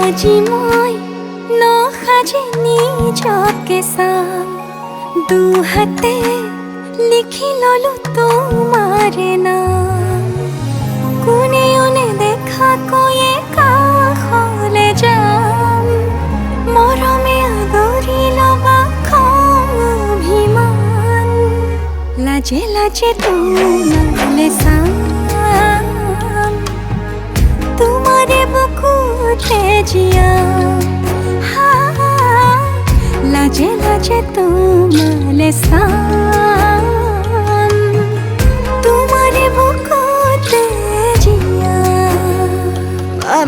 আজি মই নসাজে নিজকে চাম দুহাতে লিখি ললো তোমাৰে নাম কোনেও নেদেখাকৈয়ে কাষলে যাম মৰমে আদৰি লবা খং অভিমান লাজে লাজে তোমালে চাম तुम्हारे बुकुते जिया लाजे लाजे तुम्हारे साम तुम्हारे बुकुते जिया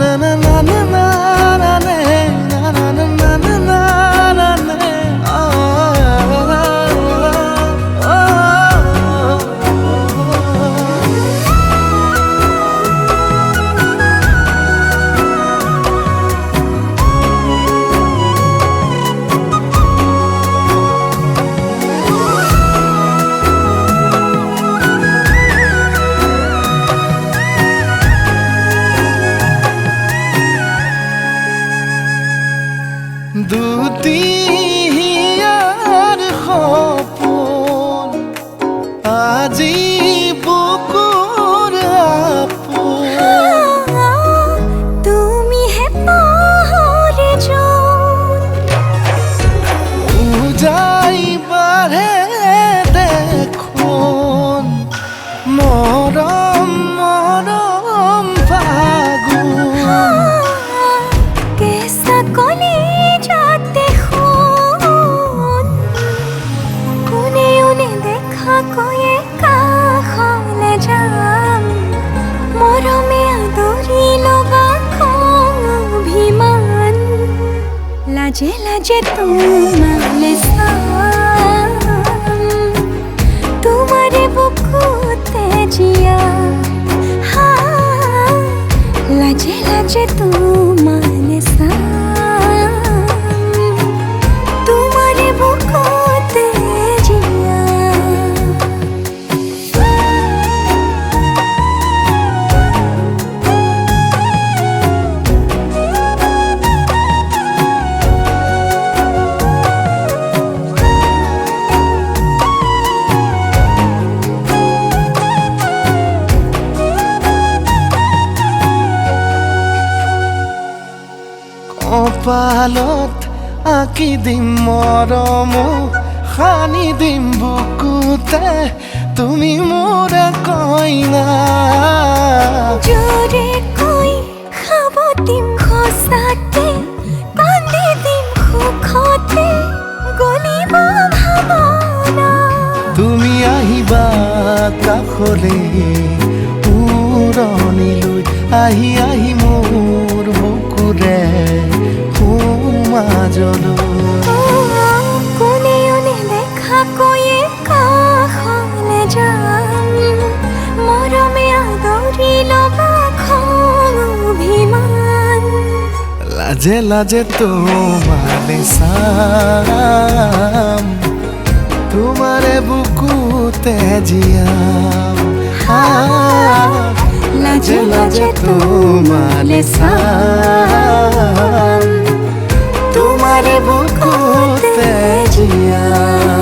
na na na na na na na na na na na na na দুটিয়াৰ সপোন আজি বুকুৰ আপোন তুমি হে পাহৰি যোন উজাই বাঢ়ে দেখোন মৰম মৰম ফাগুন কেঁচা কলি যাতে শুন কোনেও নেদেখাকৈয়ে কাষলে যাম মৰমে আদৰি লবা খং অভিমান লাজে লাজে তোমালে চাম তোমাৰে বুকুতে জিয়া লাজে লাজে তোমালে চাম তোমাৰে বুকুতে জিয়া কপালত আঁকি দিম মৰম সানি দিম বুকুতে তুমি মোৰ কইনা জোৰে কৈ খাব দিম সঁচাতে কান্দি দিম সুখতে গলিব ভাৱনা তুমি আহিবা কাষলে উৰণিলৈ আহি আহি মোৰ বুকুৰে সোমাজলৈ কোনেও নেদেখাকৈয়ে কাষলে যাম মৰমে আদৰি লবা খং অভিমান লাজে লাজে তোমালে চাম তোমাৰে বুকুতে জিয়াম লাজে লাজে তোমালে চাম তোমাৰে বুকুতে জিয়াম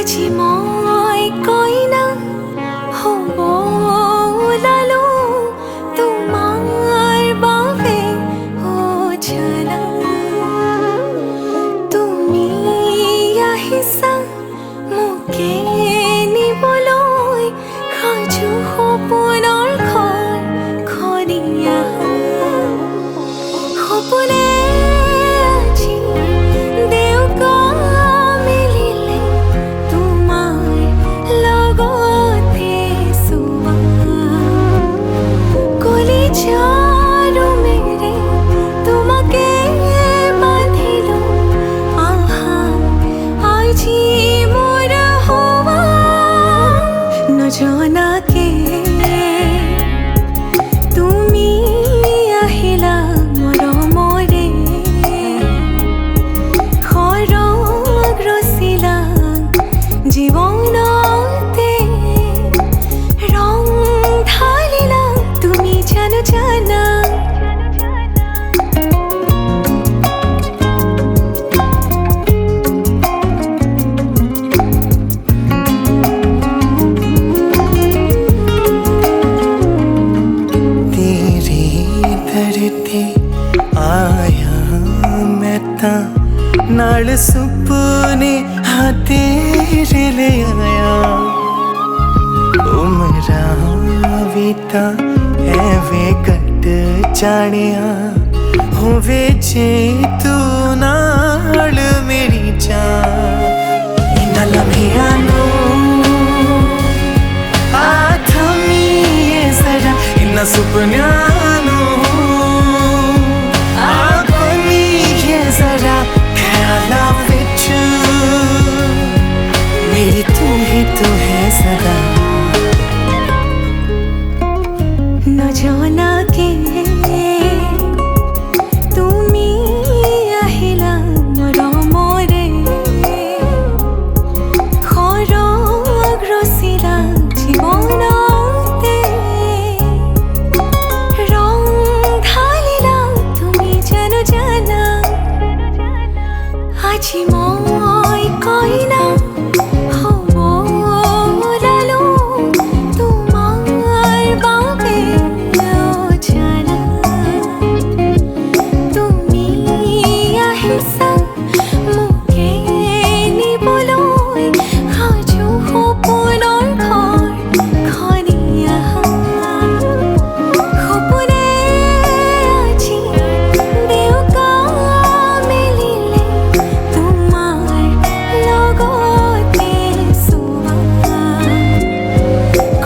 আজি মই কইনা হ'ব ওলালো তোমাৰ বাবে অ জানা তুমি আহিছা মোকে নিবলৈ সাজু সপোনৰ ঘৰ খনিয়া সপোনে আজি দেউকা মিলিলে তোমাৰ লগতে চুৱা কলিজাৰো মেৰে তোমাকে বান্ধিলো আহা আজি মোৰ হোৱা নজনাকে তুমি আহিলা মৰমৰে সৰগ ৰচিলা জীৱনতে ৰং ঢালিলা তুমি জানো জানা धरती आया मैं ता नाल सुपने हाँ तेरे ले आया उमरा बीता एवे कट जानिया होवे जे तू नाल मेरी जान इना लम्हिया नो आथमी ये जरा इना सुपन्या जरा ख्याला विच मेरी तू ही तू है सदा নজনাকে তুমি আহিলা মৰমৰে সৰগ ৰচিলা জীৱনতে ৰং ঢালিলা তুমি জানো জানা আজি মই কইনা হ'ব ওলালো তোমাৰ বাবে অ জানা তুমি আহিছা মোকে নিবলৈ সাজু সপোনৰ ঘৰ খনিয়া সপোনে আজি দেউকা মিলিলে তোমাৰ লগতে চুৱা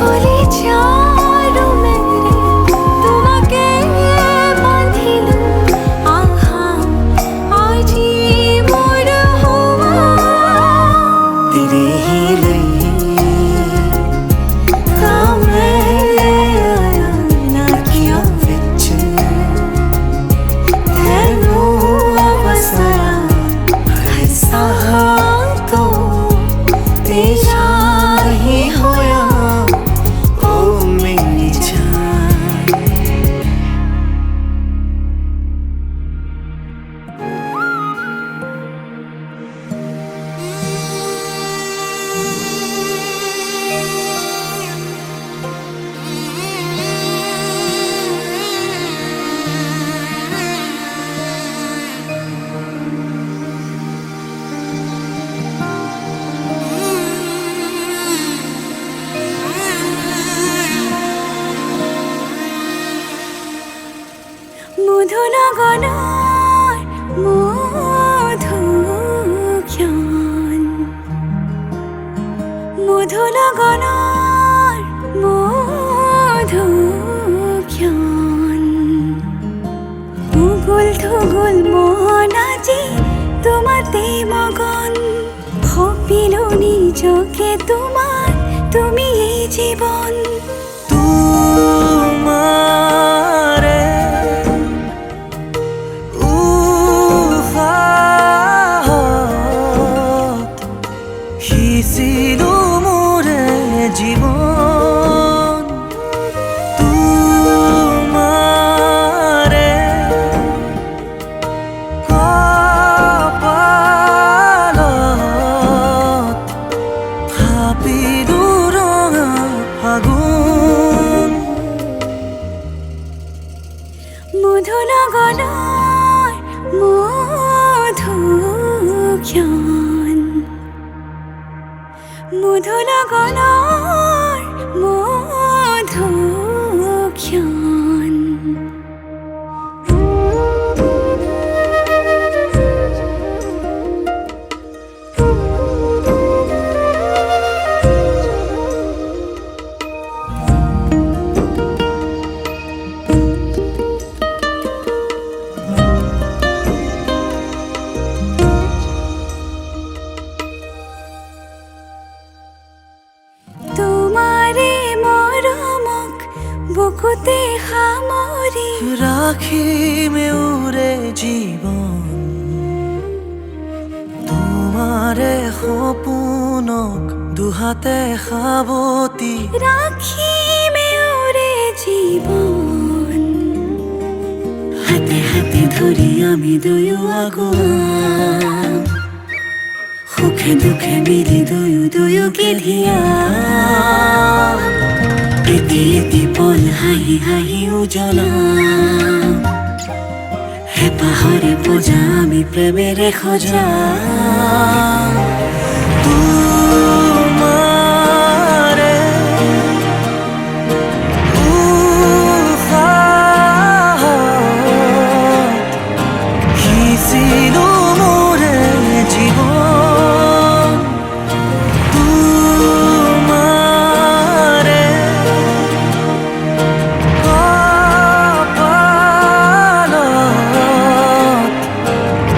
কলিজাৰো মেৰে তোমাকে বান্ধিলো আহা আজি মোৰ হোৱা तेरे ही लिए मैं आया ना किया विच तेनू बसरा हर साहा तो तेरा ही होया ओ मेरी जान মধুনগৰৰ মধুক্ষণ মধুনগৰৰ মধুক্ষণ উগুল থুগুল মন আজি তোমাতে মগন ভাবিলো নিজকে তোমাৰ তুমি এই জীৱন तुम्हारे उहात हिसिलो मोरे जीवन तुम्हारे লগনৰ মধুক্ষণ তোমাৰে মৰমক বুকুতে সামৰি ৰাখিমে উৰে জীৱন তোমাৰে সপোনক দুহাতে সাৱটি ৰাখিমে উৰে জীৱন হাতে হাতে ধৰি আমি দুয়ো আগুৱাম সুখে দুখে মিলি দুয়োকে ধিয়াম এটি এটি পল হাঁহি হাঁহি উজ্বলাম হেঁপাহৰে পূজা আমি প্ৰেমেৰে সজাম তোমাৰে উশাহত সিঁচিলো মোৰে জীৱন তোমাৰে কপালত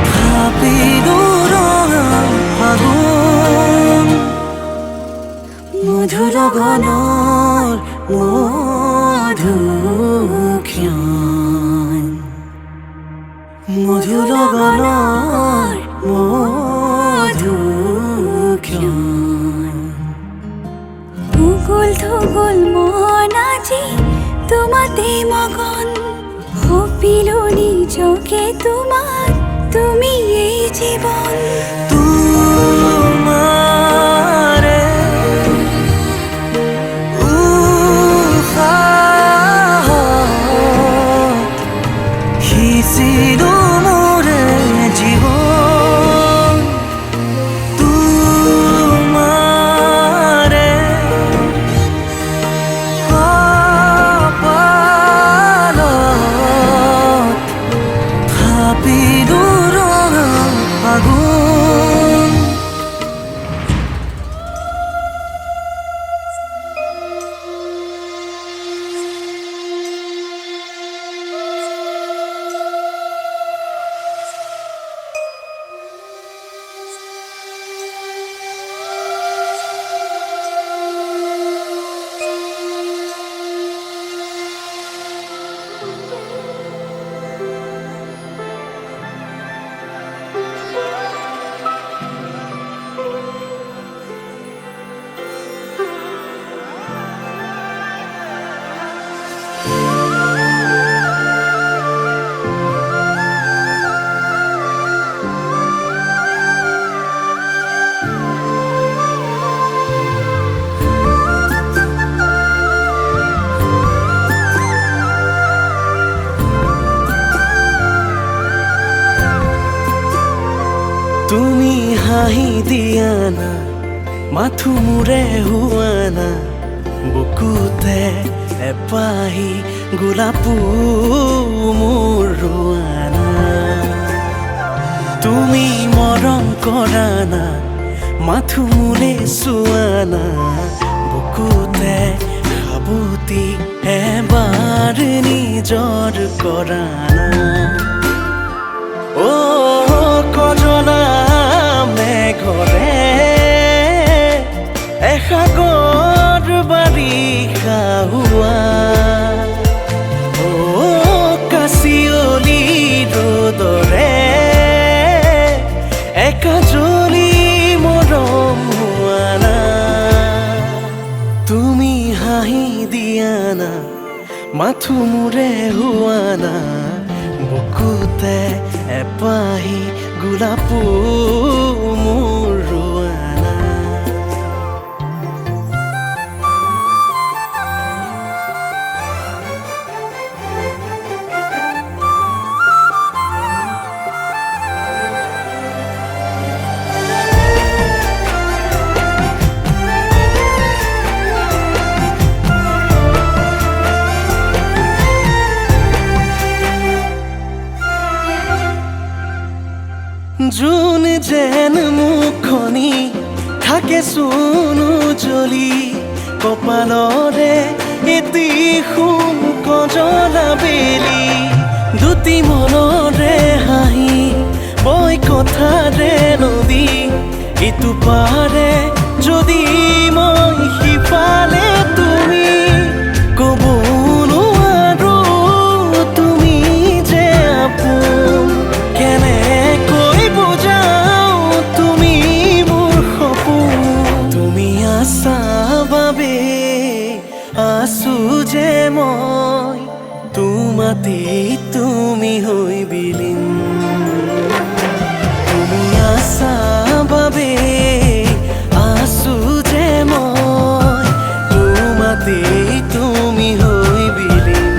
থাপিলো ৰঙা ফাগুন মধুৰ গণৰ মধুক্ষণ মধুৰ গণৰ মধুক্ষণ উগুল থুগুল মন আজি তোমাতে মগন সপিলো নিজকে তোমাৰ তুমি এই জীবন তোমাৰে উশাহত সিঁচিলো মোৰে জীৱন তোমাৰে কপালত থাপিলো ৰঙা ফাগুন তুমি হাঁহি দিয়া না মাথো মোৰে হোৱা না বুকুতে এপাহি গোলাপো মোৰ ৰোৱা না তুমি মৰম কৰা না মাথো মোৰে চোৱা না বুকুতে সাৱটি এবাৰ নিজৰ কৰা না ও কজনা মেঘৰে এসাগৰ বাৰিষা হোৱা ও কাচিয়লি ৰ'দৰে একাজলি মৰম হোৱা না তুমি হাঁহি দিয়া না মাথো মোৰে হোৱা না বুকুতে এপাহি গোলাপো মোৰ ৰোৱা না যেন মুখনি থাকে চোনো জ্বলি কপালৰে এটি সোণ কজলা বেলি দুটি মনৰে হাঁহি বৈ কথাৰে নদী ইটো পাৰে যদি মই সিফালে তুমি ক'ব নোৱাৰো তুমি যে আপোন কেনেকৈ বুজাও তুমি মোৰ সপোন তুমি আছা বাবে আছো যে মই তোমাতে তুমি হৈ বিলীন তুমি আছা বাবে আছো যে মই তোমাতে তুমি হৈ বিলীন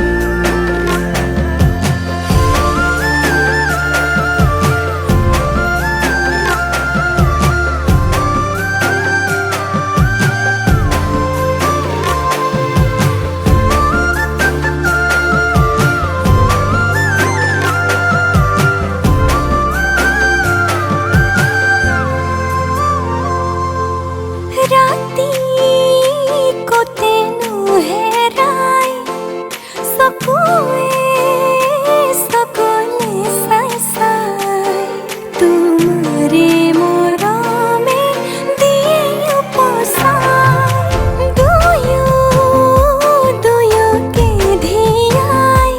ৰাতি কতেনো হেৰাই চকুৱে চকুলে চাই চাই তোমাৰে মৰমে দিয়ে উপচাই দুয়োকে ধিয়াই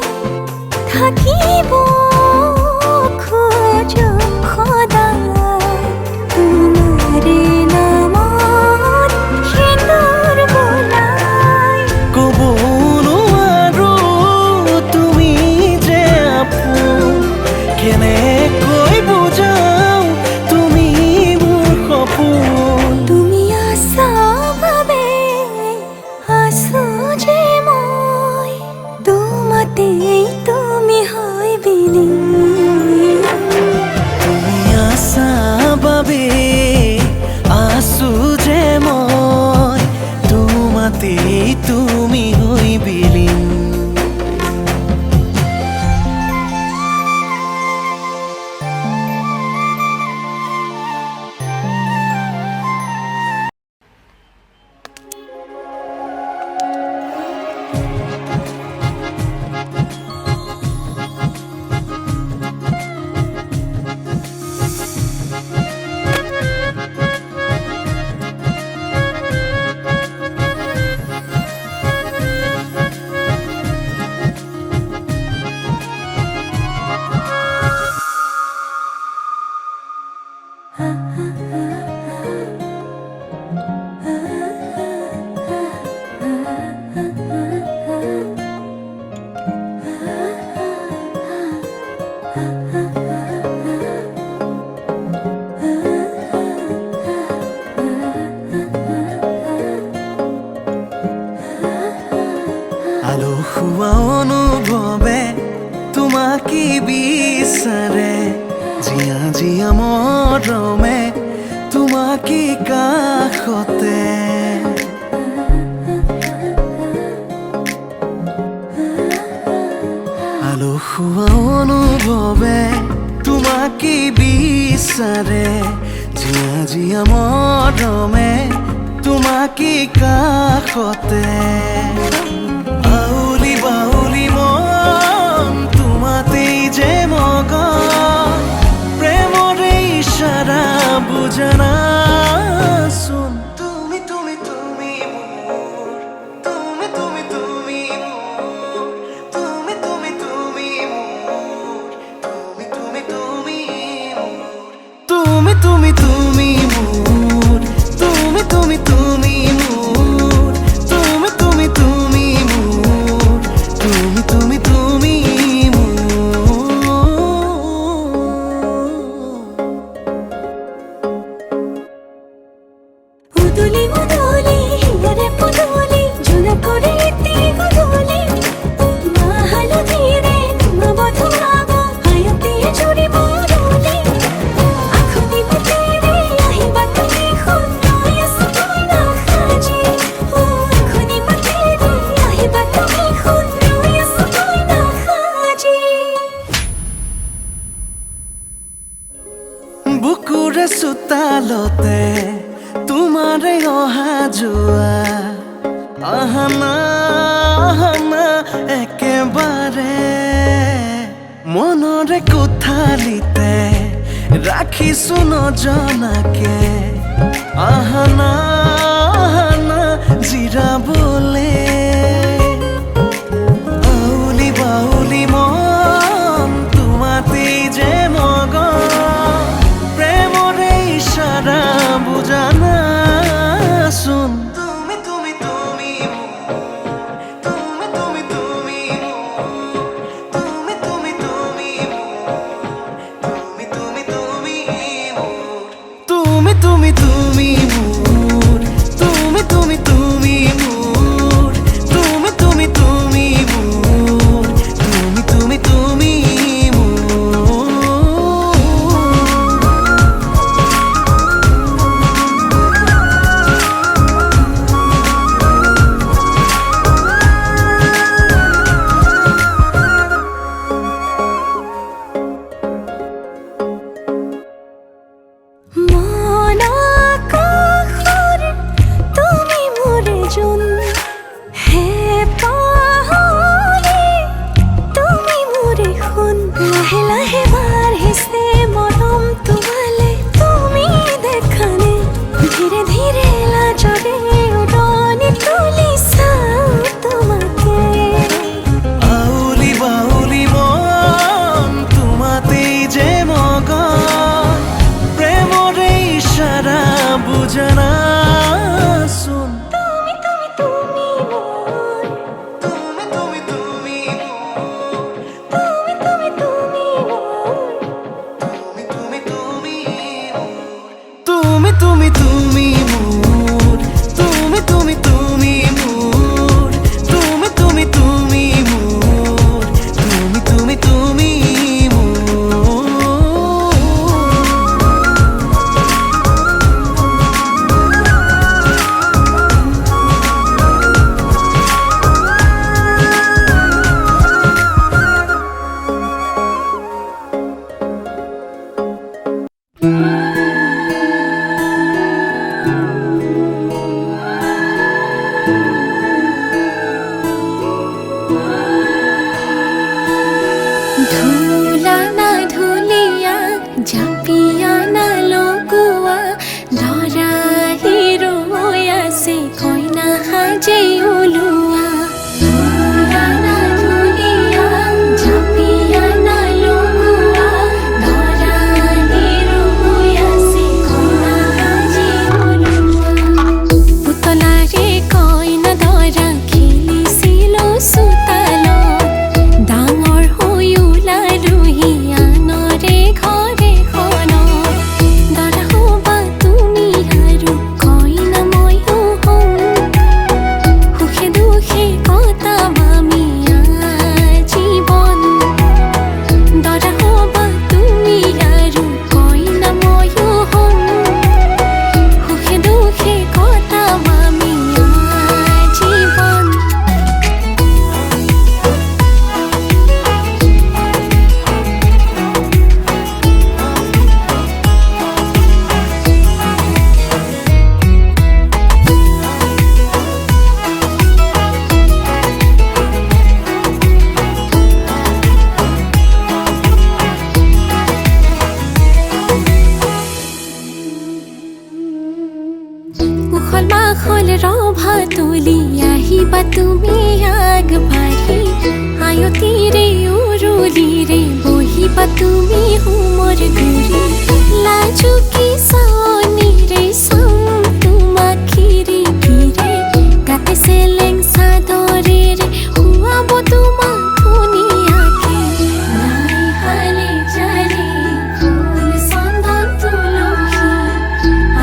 থাকিব খোজো সদায় তোমাৰে ক'ব নোৱাৰো তুমি যে আপোন কেনেকৈ বুজাও তুমি মোৰ সপোন তুমি আছা বাবে আছো যে মই তোমাতে তুমি হৈ বিলীন তুমি আছা বাবে আছো যে মই তোমাতে তুমি হৈ বিলীন আলসুৱা অনুভৱে তোমাকে বিচাৰে জিয়া জিয়া মৰমে তোমাকে কাষতে আলসুৱা অনুভৱে তোমাকে বিচাৰে জিয়া জিয়া মৰমে তোমাকে কাষতে বাউলি বাউলি মন তোমাতেই যে মগন প্ৰেমৰে ইশাৰা বুজানাচোন তুমি তুমি তুমি মোৰ তুমি তুমি তুমি মোৰ তুমি তুমি তুমি মোৰ তুমি তুমি তুমি মোৰ তুমি তুমি তুমি মোৰ তুমি তুমি তুমি মোৰ তুমি তুমি তুমি মোৰ তুমি তুমি তুমি মোৰ সুৰে চোতালতে তোমাৰে অহা যোৱা আহানা একেবাৰে মনৰে কোঠালিতে ৰাখিছো নজনাকে আহানা জিৰাবলে আউলি বাউলি মন তোমাতেই যে মগন প্ৰেমৰে ইশাৰা বুজানা চোন তুমি তুমি তুমি তুমি তুমি তুমি তুমি তুমি তুমি তুমি তুমি তুমি তুমি তুমি তুমি মোর তুমি তুমি তুমি মোর তুমি তুমি তুমি মোর তুমি তুমি তুমি মোর মন আকাশৰ তুমি মোৰে জোন হে পাহৰি তুমি মোৰে সোণ লাহে লাহে বাঢ়িছে মৰম তোমালে তুমি দেখানে ধীৰে ধীৰে লাজৰে উৰণি তুলি চাওঁ তোমাকে আউলি বাউলি মন তোমাতেই যে মগন প্ৰেমৰে ইশাৰা বুজানা চোন তুমি তুমি তুমি মোৰ তুমি তুমি তুমি তুমি তুমি তুমি মোৰ তুমি তুমি তুমি মোর তুমি তুমি তুমি মোর তুমি তুমি তুমি মোর তুমি তুমি তুমি মোর ধুলা না ধুলিয়া জাপিয়া না লগোৱা লৰাই ৰৈ আছে কইনা সাজে ওলোৱা ধুলা না ধুলিয়া জাপিয়া না লগোৱা লৰাই ৰৈ আছে কইনা সাজে ওলোৱা পুতলাৰে কইনা দৰা খেলিছিল চোতালত ডাঙৰ হৈ ওলালোহি আনৰে ঘৰে খনত দৰা হ'বা তুমি আৰু কইনা ময়ো হ'ম সুখে দুখে কটাম আমি জীৱন দৰা হ'বা তুমি আৰু কইনা ময়ো হ'ম সুখে দুখে কটাম আমি জীৱন উখল মাখল ৰভা তুলি আহিবা তুমি আগবাঢ়ি আয়তিৰে উৰুলিৰে বহিবা তুমি হোমৰ গুৰি লাজুকী চাৱনিৰে চাম তোমাক খিৰিকীৰে গাতে চেলেং চাদৰেৰে শুৱাব তোমাক ধুনীয়াকে নাই হালে জালে ফুল চন্দন তুলসী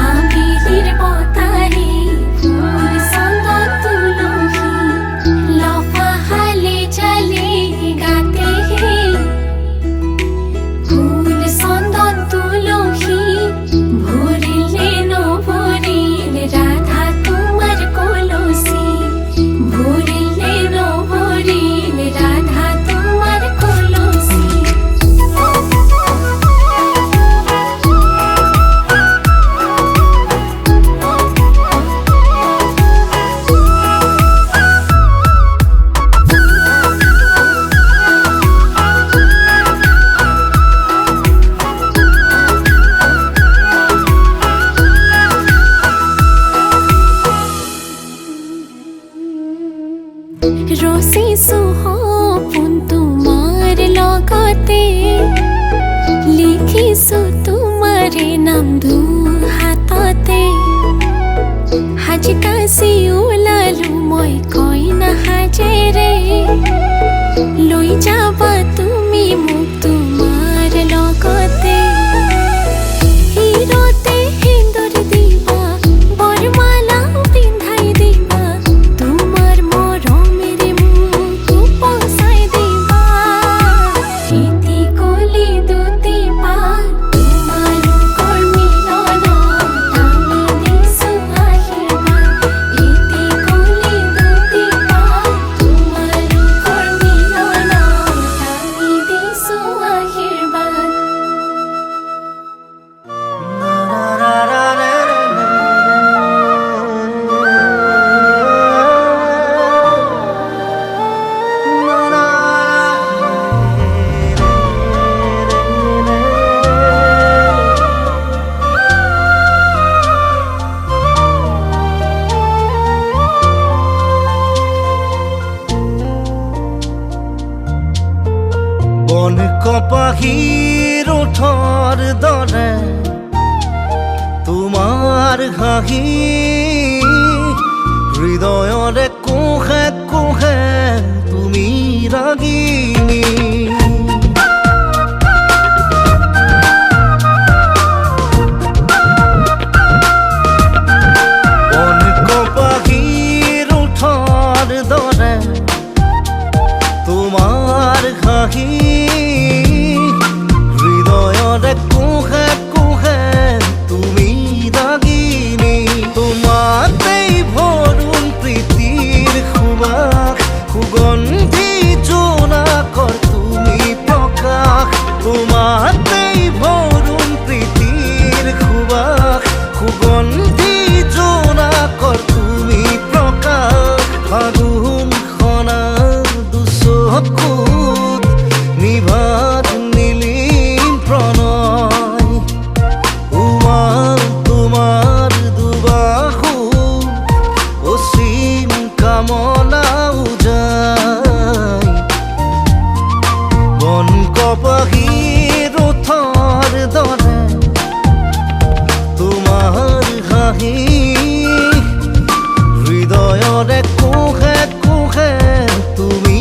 আবিলিৰ বতাহে ফুল চন্দন তুলসী লফা হালে জালে গাতে ফুল চন্দন তুলসী তোমাৰ হাঁহি হৃদয়ৰে কোহে কোহে তুমি ৰাগিনী তোমাৰ হাঁহি হৃদয়ৰে কোহে কোহে তুমি ৰাগিনী তোমাতেই ভৰুণ প্ৰীতিৰ সুবাস সুগন্ধি জোনাকৰ তুমি প্ৰকাশ তোমাতেই ভৰুণ প্ৰীতিৰ সুবাস সুগন্ধি জোনাকৰ তুমি প্ৰকাশ ফাগুন চকুত নিভাত নীলিম প্ৰণয় উমাল তোমাৰ দুবাহু অসীম কামনা উজাই বন কপাহীৰ ওঠৰ দৰে তোমাৰ হাঁহি হৃদয়ৰে কোহে কোহে তুমি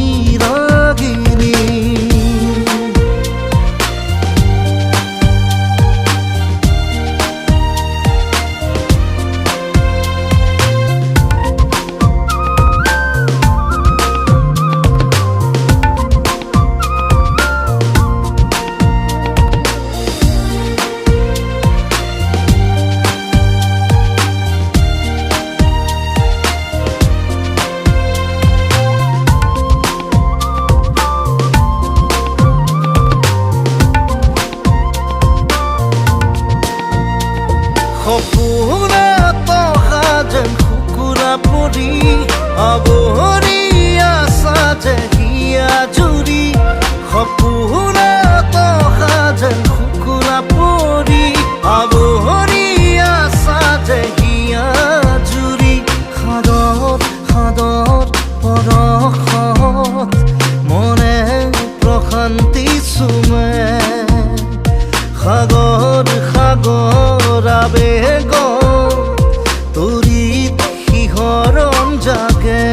সপোনে তহা যেন শুকুৰা পৰি আৱৰি আছা যে হিয়া জুৰি সপোনে তহা যেন শুকুৰা পৰি আৱৰি আছা যে হিয়া জুৰি সাদত সাদত পৰশত মনে প্ৰশান্তি চুমে সাগৰ সাগৰ আবেগ তৰিত শিহৰণ জাগে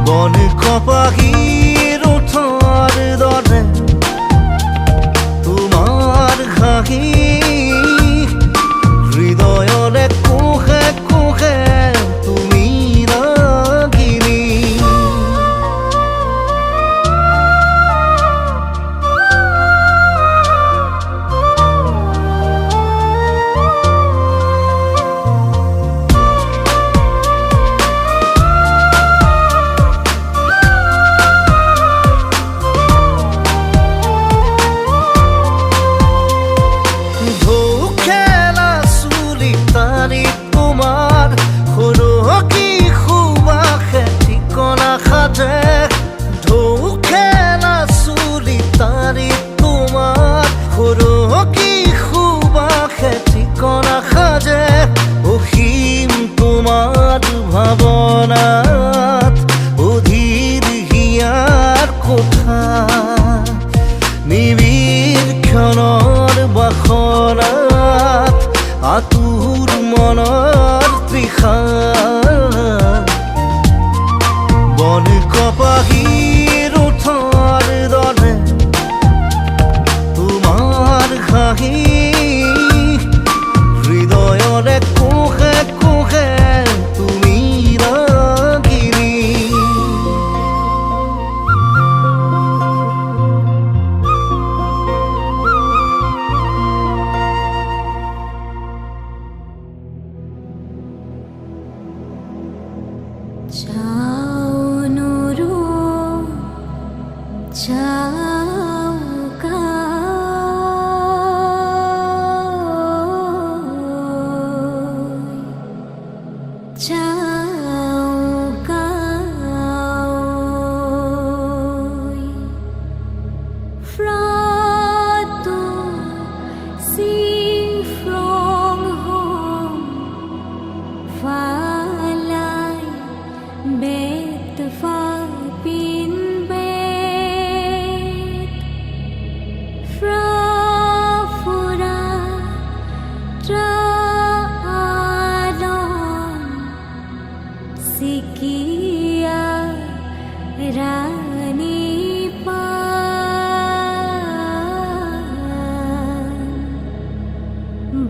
বন কপাহীৰ ওঠৰ দৰে তোমাৰ হাঁহি হৃদয়ৰে কোহে কোহে তুমি ৰাগিনী ভাৱনাত অধীৰ হিয়াৰ কোঠা নিবীক্ষণৰ বাসনাত আতুৰ মনৰ তৃষা বন কপাহীৰ ওঠৰ দৰে তোমাৰ হাঁহি হৃদয়ৰে কোহে কোহে তুমি ৰাগিনী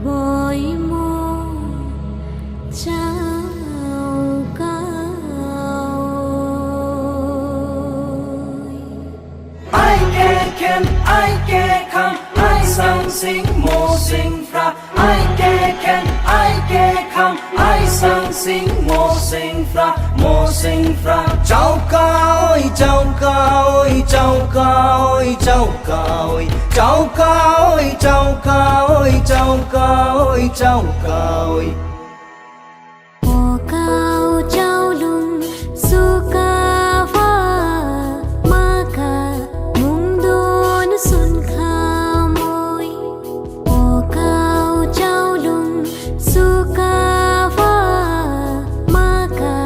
bồi mô trao cao. Ai kê khen, ai kê khăm, ai sang sinh mô sinh fra. Ai kê khen, ai kê khăm, ai sang sinh mô sinh fra, mô sinh fra. Cháu ca ơi, cháu ca ơi, cháu ca ơi, cháu ca ơi, cháu ca ơi, cháu ca ơi, cháu ca ơi, cháu ca ơi. Ô cao trao lung su ca va ma ca mung đôn sun kha môi. Ô cao trao lung su ca va ma ca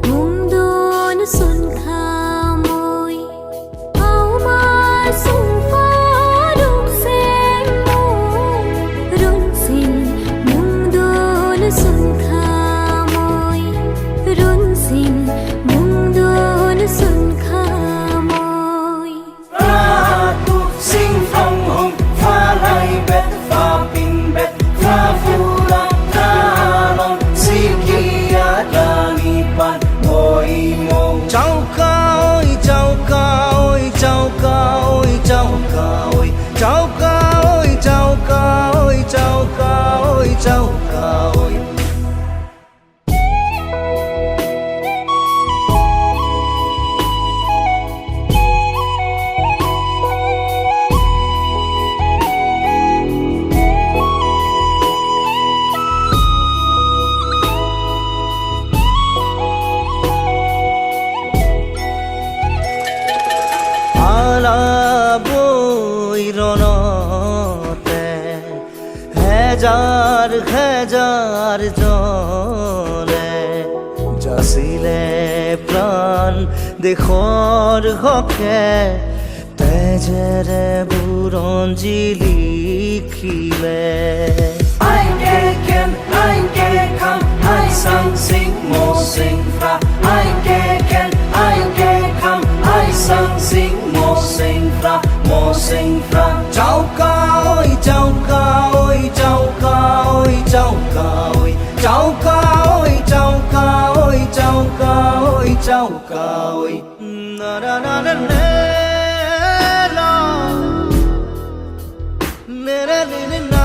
mung đôn sun kha môi. Áo ma sung pha rung sen mung đôn sun kha môi. Run sinh mung đôn sun kha môi. Ra tu sinh phong hồng pha lai bet pha pin bet pha phu la ra long si kia da ni pan ngồi mong. Cháu ca ơi, cháu ca ơi, cháu ca ơi, cháu ca ơi, cháu ca ơi, cháu ca ơi, cháu ca ơi, cháu ca ơi. আলা বই রনতে হেজার হেজার জনে যাচিলে প্ৰাণ দেশৰ হকে তেজেৰে বুৰঞ্জী লিখিলে I K can I K খাম আই sang sinh mô sinh fra ai কে কেন ai কে খাম ai sang sinh mô sinh fra mô sinh fra cháu ca ơi cháu ca ơi cháu ca ơi cháu ca ơi cháu ca ơi cháu ca ơi cháu ca ơi cháu ca ơi na na na na na na na na